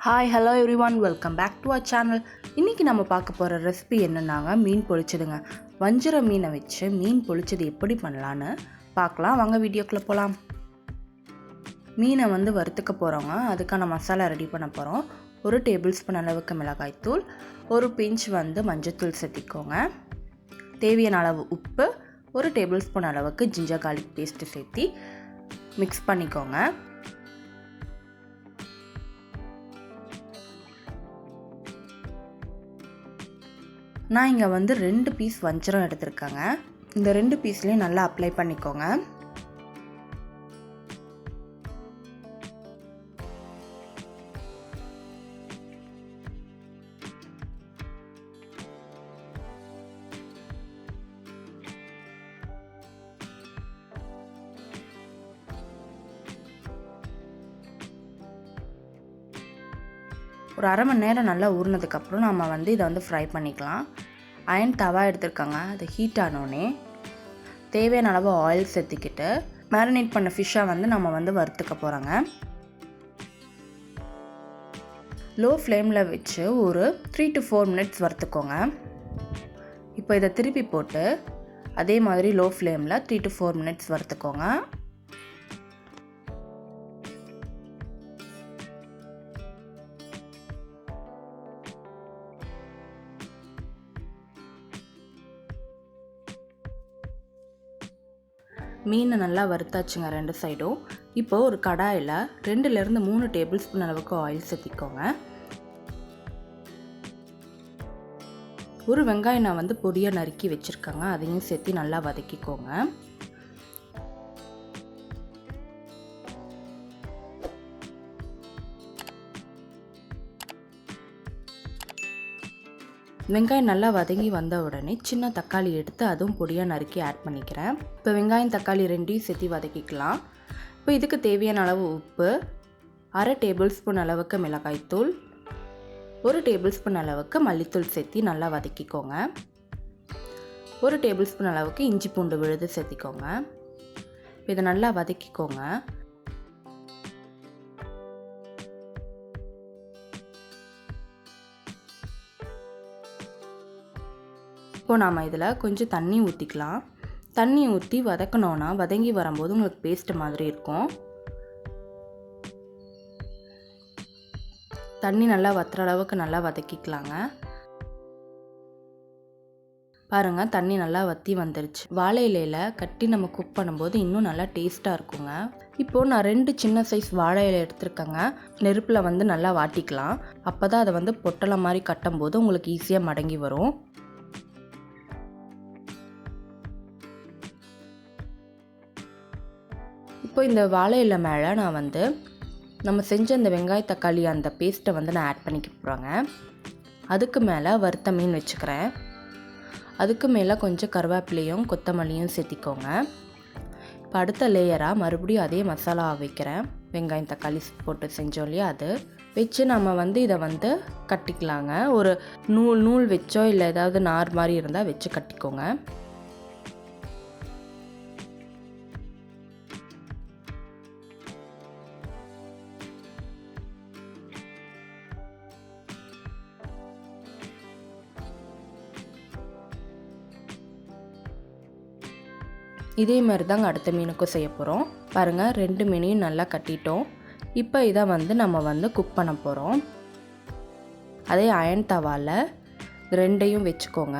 Hi, hello everyone, welcome back to our channel. இன்னைக்கு நம்ம பார்க்க போற ரெசிபி என்னன்னாங்க மீன் பொளிச்சதுங்க. வஞ்சர மீனை வச்சு மீன் பொளிச்சது எப்படி பண்ணலாம்னு பார்க்கலாம். வாங்க வீடியோக்குள்ள போலாம். மீனை வறுத்துக்க போறோங்க. அதுக்கான மசாலா ரெடி பண்ண போறோம். 1 டேபிள்ஸ்பூன் அளவுக்கு மிளகாய் தூள், 1 பிஞ்ச் மஞ்சள் தூள் சேர்த்திக்கோங்க. தேவையான அளவு உப்பு, 1 டேபிள்ஸ்பூன் அளவுக்கு ஜிஞ்சர் garlic பேஸ்ட் சேர்த்தி மிக்ஸ் பண்ணிக்கோங்க. நான் இங்கே 2 பீஸ் வஞ்சரம் எடுத்திருக்கேங்க. இந்த 2 பீஸ்லேயும் நல்லா அப்ளை பண்ணிக்கோங்க. ஒரு அரை மணி நேரம் நல்லா ஊறினதுக்கப்புறம் நம்ம இதை ஃப்ரை பண்ணிக்கலாம். அயன் தவா எடுத்துருக்காங்க. அது ஹீட் ஆனோடனே தேவையான அளவு ஆயில் சேர்த்திக்கிட்டு மேரினேட் பண்ண ஃபிஷ்ஷை நம்ம வறுத்துக்க போகிறோங்க. லோ ஃப்ளேமில் வச்சு ஒரு 3 to 4 மினிட்ஸ் வறுத்துக்கோங்க. இப்போ இதை திருப்பி போட்டு அதே மாதிரி லோ ஃப்ளேமில் 3 to 4 மினிட்ஸ் வறுத்துக்கோங்க. மீனை நல்லா வறுத்தாச்சுங்க 2 சைடும். இப்போது ஒரு கடாயில் 2லேருந்து 3 டேபிள் ஸ்பூன் அளவுக்கு ஆயில் சேர்த்திக்கோங்க. ஒரு வெங்காயம் நான் பொடியாக நறுக்கி வச்சுருக்கேங்க. அதையும் சேர்த்து நல்லா வதக்கிக்கோங்க. வெங்காயம் நல்லா வதங்கி வந்த உடனே சின்ன தக்காளி எடுத்து அதுவும் பொடியாக நறுக்கி ஆட் பண்ணிக்கிறேன். இப்போ வெங்காயம் தக்காளி 2ஐயும் சேர்த்து வதக்கிக்கலாம். இப்போ இதுக்கு தேவையான அளவு உப்பு, 1/2 டேபிள் ஸ்பூன் அளவுக்கு மிளகாய்த்தூள், 1 டேபிள் ஸ்பூன் அளவுக்கு மல்லித்தூள் சேர்த்து நல்லா வதக்கிக்கோங்க. 1 டேபிள் ஸ்பூன் அளவுக்கு இஞ்சி பூண்டு விழுது சேர்த்திக்கோங்க. இதை நல்லா வதக்கிக்கோங்க. இப்போ நாம் இதில் கொஞ்சம் தண்ணி ஊற்றிக்கலாம். தண்ணி ஊற்றி வதக்கணுன்னா வதங்கி வரும்போது உங்களுக்கு பேஸ்ட் மாதிரி இருக்கும். தண்ணி நல்லா வத்துற அளவுக்கு நல்லா வதக்கிக்கலாங்க. பாருங்கள், தண்ணி நல்லா வற்றி வந்துருச்சு. வாழை இலையில் கட்டி நம்ம குக் பண்ணும்போது இன்னும் நல்லா டேஸ்ட்டாக இருக்குங்க. இப்போது நான் 2 சின்ன சைஸ் வாழை இலை எடுத்துருக்கேங்க. நெருப்பில் நல்லா வாட்டிக்கலாம். அப்போ தான் அதை பொட்டலை மாதிரி கட்டும்போது உங்களுக்கு ஈஸியாக மடங்கி வரும். இப்போ இந்த வாழை இலை மேலே நான் நம்ம செஞ்ச இந்த வெங்காய தக்காளி அந்த பேஸ்ட்டை நான் ஆட் பண்ணிக்க போகிறேங்க. அதுக்கு மேலே வறுத்த மீன் வச்சுக்கிறேன். அதுக்கு மேலே கொஞ்சம் கருவேப்பிலையும் கொத்தமல்லியும் சேர்த்திக்கோங்க. இப்போ அடுத்த லேயராக மறுபடியும் அதே மசாலா வைக்கிறேன். வெங்காயம் தக்காளி போட்டு செஞ்சோம் இல்லையா, அது வச்சு நம்ம இதை கட்டிக்கலாங்க. ஒரு நூல் வச்சோ இல்லை ஏதாவது நார் மாதிரி இருந்தால் வச்சு கட்டிக்கோங்க. இதே மாதிரி தாங்க அடுத்த மீனுக்கும் செய்ய போகிறோம். பாருங்கள், 2 மீனையும் நல்லா கட்டிட்டோம். இப்போ இதை நம்ம குக் பண்ண போகிறோம். அதே அயன் தவாவில் 2ஐயும் வச்சுக்கோங்க.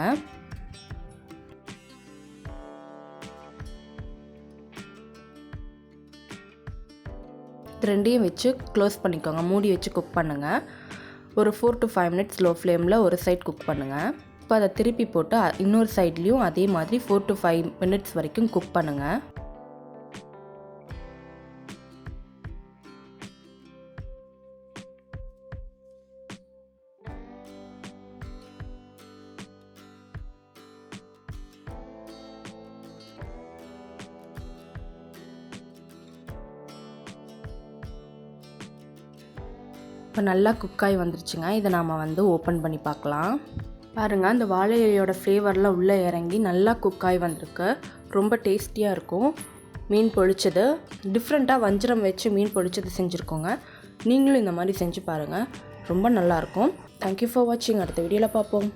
ரெண்டையும் வச்சு க்ளோஸ் பண்ணிக்கோங்க. மூடி வச்சு குக் பண்ணுங்கள். ஒரு 4 to 5 மினிட்ஸ் லோ ஃப்ளேமில் ஒரு சைட் குக் பண்ணுங்கள். இப்போ அதை திருப்பி போட்டு இன்னொரு சைட்லேயும் அதே மாதிரி 4 to 5 மினிட்ஸ் வரைக்கும் குக் பண்ணுங்கள். இப்போ நல்லா குக்காகி வந்துருச்சுங்க. இதை நாம் ஓப்பன் பண்ணி பார்க்கலாம். பாருங்கள், அந்த வாழை இலையோட ஃப்ளேவர்லாம் உள்ளே இறங்கி நல்லா குக்காகி வந்திருக்கு. ரொம்ப டேஸ்டியாக இருக்கும். மீன் பொளிச்சது டிஃப்ரெண்ட்டாக வஞ்சரம் வச்சு மீன் பொளிச்சது செஞ்சுருக்கோங்க. நீங்களும் இந்த மாதிரி செஞ்சு பாருங்கள். ரொம்ப நல்லாயிருக்கும். தேங்க்யூ ஃபார் வாட்சிங். அடுத்த வீடியோவில் பார்ப்போம்.